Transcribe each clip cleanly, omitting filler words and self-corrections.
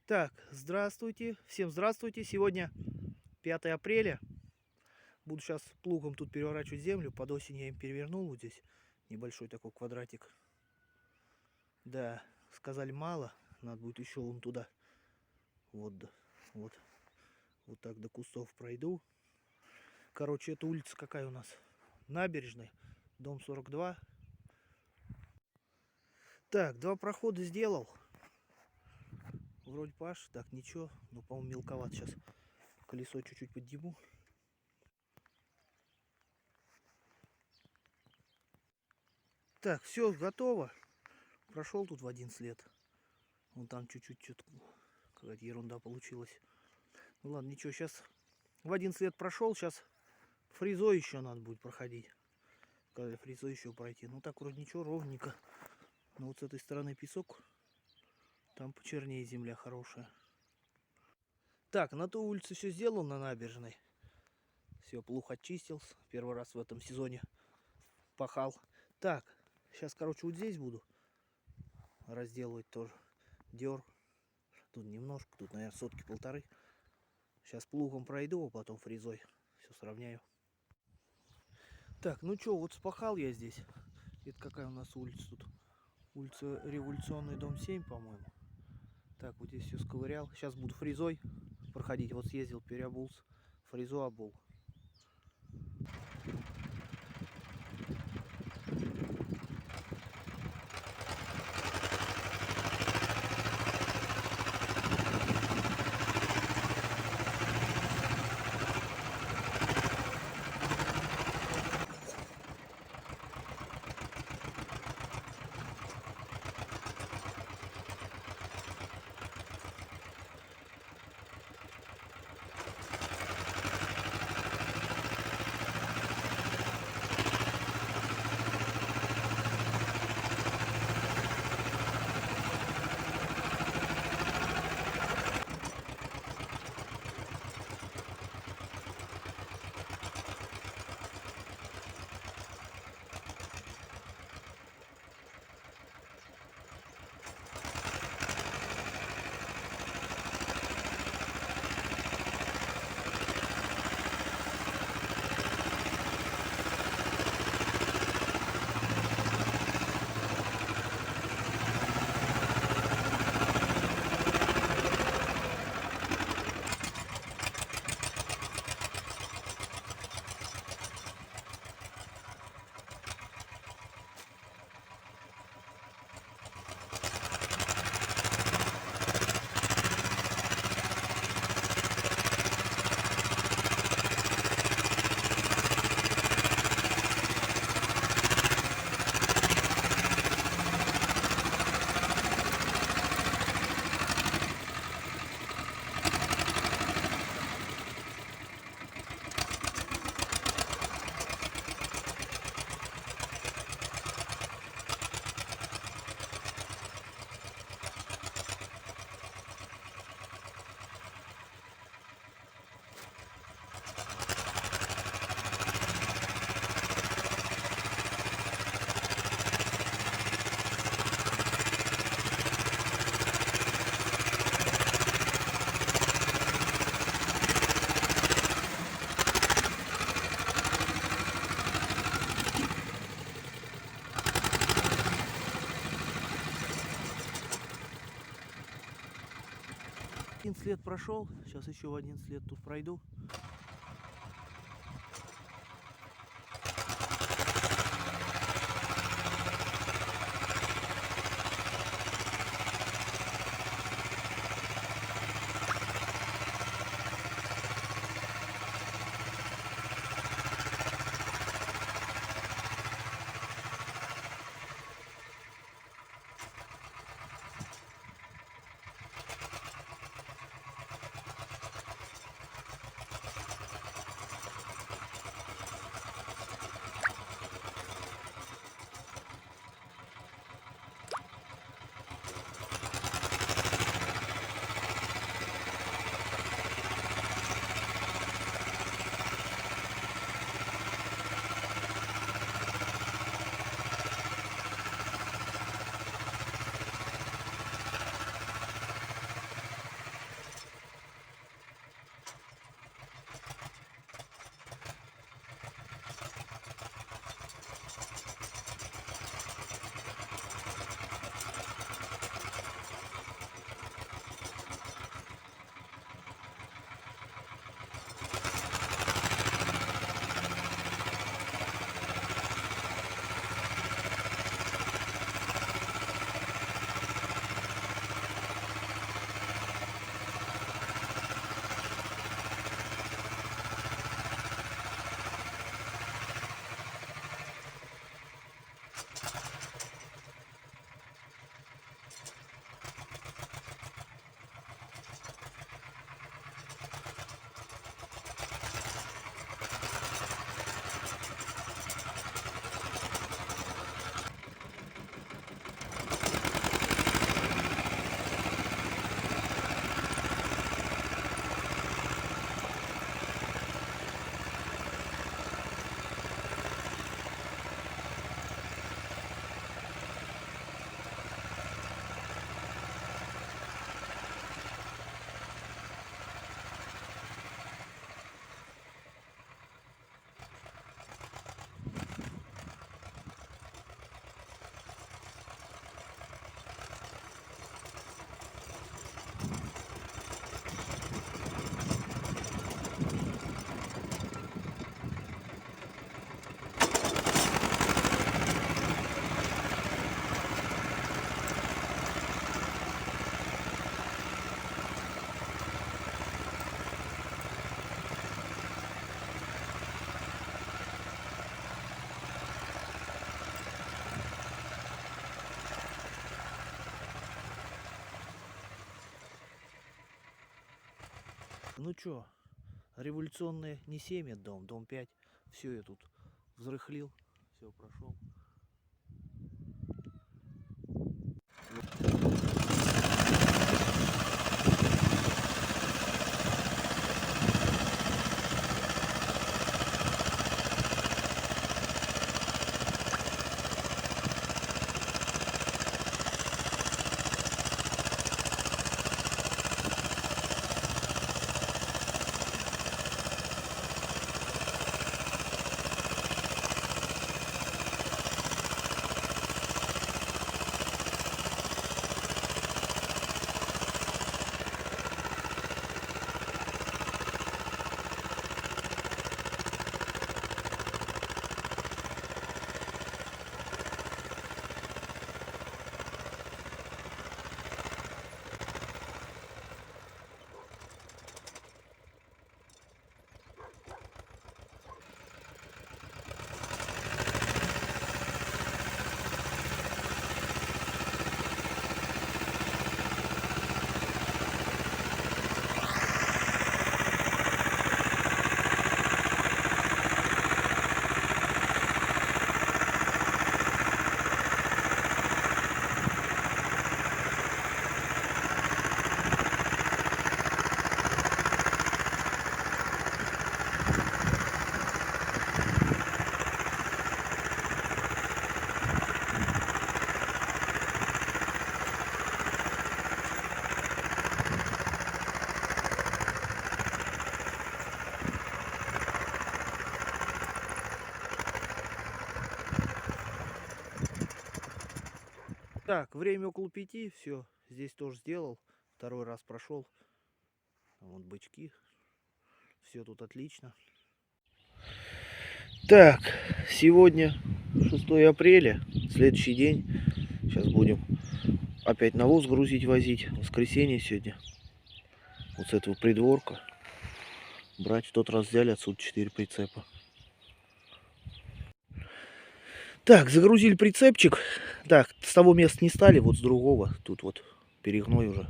Так, здравствуйте, всем здравствуйте. Сегодня 5 апреля. Буду сейчас плугом тут переворачивать землю. Под осень я им перевернул вот здесь. Небольшой такой квадратик. Да, сказали мало. Надо будет еще вон туда. Вот, вот. Вот так до кустов пройду. Короче, это улица какая у нас? Набережная. Дом 42. Так, 2 прохода сделал. Вроде паш. Так, ничего. Но, по-моему, мелковат сейчас. Колесо чуть-чуть подниму. Так, все, готово. Прошел тут в 11 лет. Вон там чуть-чуть что-то какая-то ерунда получилась. Ну ладно, ничего, сейчас в 11 лет прошел, сейчас фрезой еще надо будет проходить. Когда фрезой еще пройти. Ну так вроде ничего, ровненько. Но вот с этой стороны песок. Там почернее земля хорошая. Так, на той улице все сделал, на набережной. Все, плуг очистился. Первый раз в этом сезоне пахал. Так, сейчас, короче, вот здесь буду разделывать тоже. Дер. Тут немножко, тут, наверное, сотки-полторы. Сейчас плугом пройду, а потом фрезой все сравняю. Так, ну что, вот спахал я здесь. Это какая у нас улица тут? Улица Революционный, дом 7, по-моему. Так, вот здесь все сковырял. Сейчас буду фрезой проходить. Вот съездил, переобулся. Фрезу обул. Лет прошел, сейчас еще в 11 лет тут пройду. Ну чё, революционный не 7 это дом 5. Все я тут взрыхлил, все прошел. Так, время около 5, все, здесь тоже сделал, второй раз прошел. Вот бычки, все тут отлично. Так, сегодня 6 апреля, следующий день. Сейчас будем опять навоз грузить, возить. Воскресенье сегодня. Вот с этого придворка. Брать, в тот раз взяли отсюда 4 прицепа. Так, загрузили прицепчик. Так, с того места не стали, вот с другого. Тут вот перегной уже.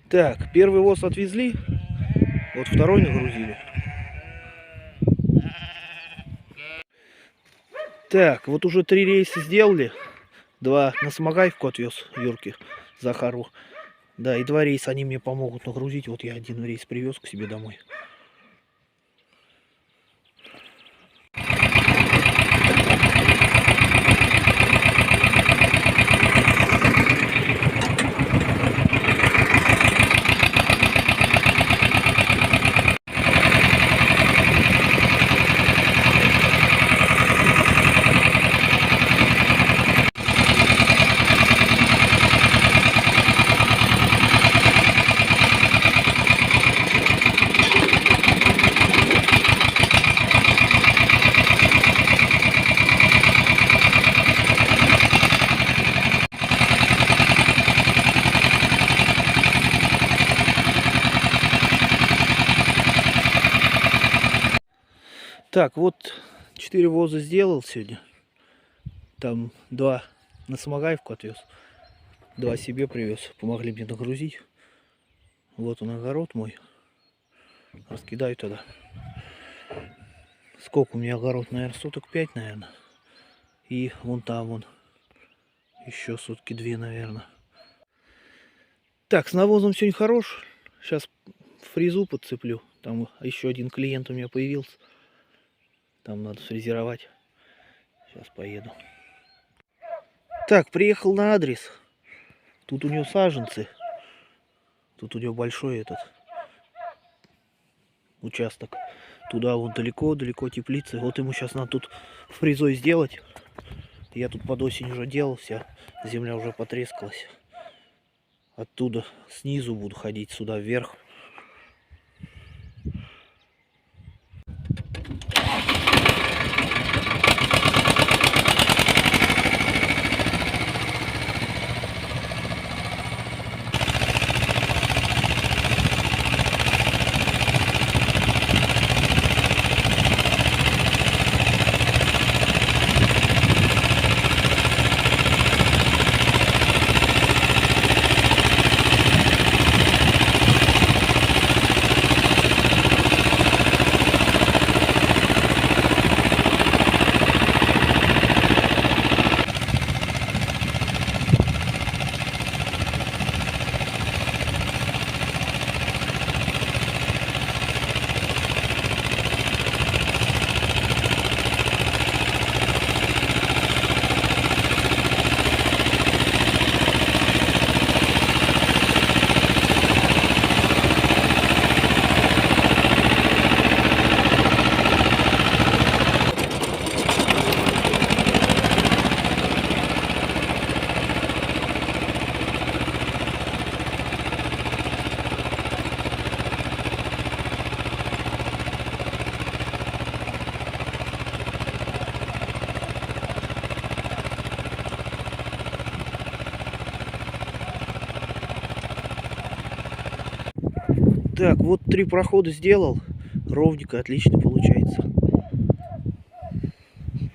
Так, первый воз отвезли, вот второй нагрузили. Так, вот уже 3 рейса сделали. 2 на Самогаевку отвез Юрке, Захару. Да, и 2 рейса они мне помогут нагрузить. Вот я 1 рейс привез к себе домой. Так, вот 4 воза сделал сегодня. Там 2 на Самогаевку отвез. 2 себе привез. Помогли мне нагрузить. Вот он огород мой. Раскидаю тогда. Сколько у меня огород? Наверное, суток 5, наверное. И вон там вон. Еще сутки две, наверное. Так, с навозом сегодня хорош. Сейчас фрезу подцеплю. Там еще один клиент у меня появился. Там надо сфрезеровать. Сейчас поеду. Так, приехал на адрес. Тут у него саженцы. Тут у него большой этот участок. Туда вон далеко теплицы. Вот ему сейчас надо тут фрезой сделать. Я тут под осень уже делал, вся земля уже потрескалась. Оттуда снизу буду ходить сюда вверх. Так, вот 3 прохода сделал. Ровненько, отлично получается.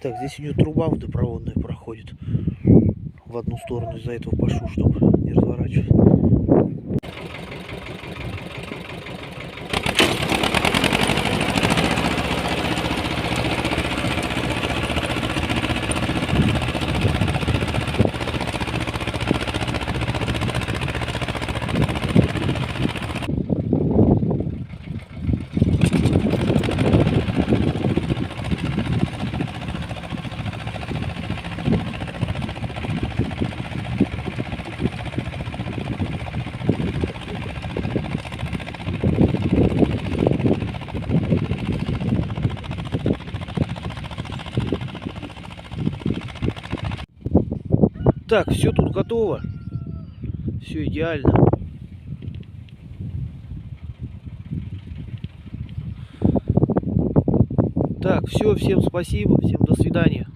Так, здесь у нее труба водопроводная проходит в одну сторону. Из-за этого пошу, чтобы не разворачивать. Так, все тут готово. Все идеально. Так, все, всем спасибо, всем до свидания.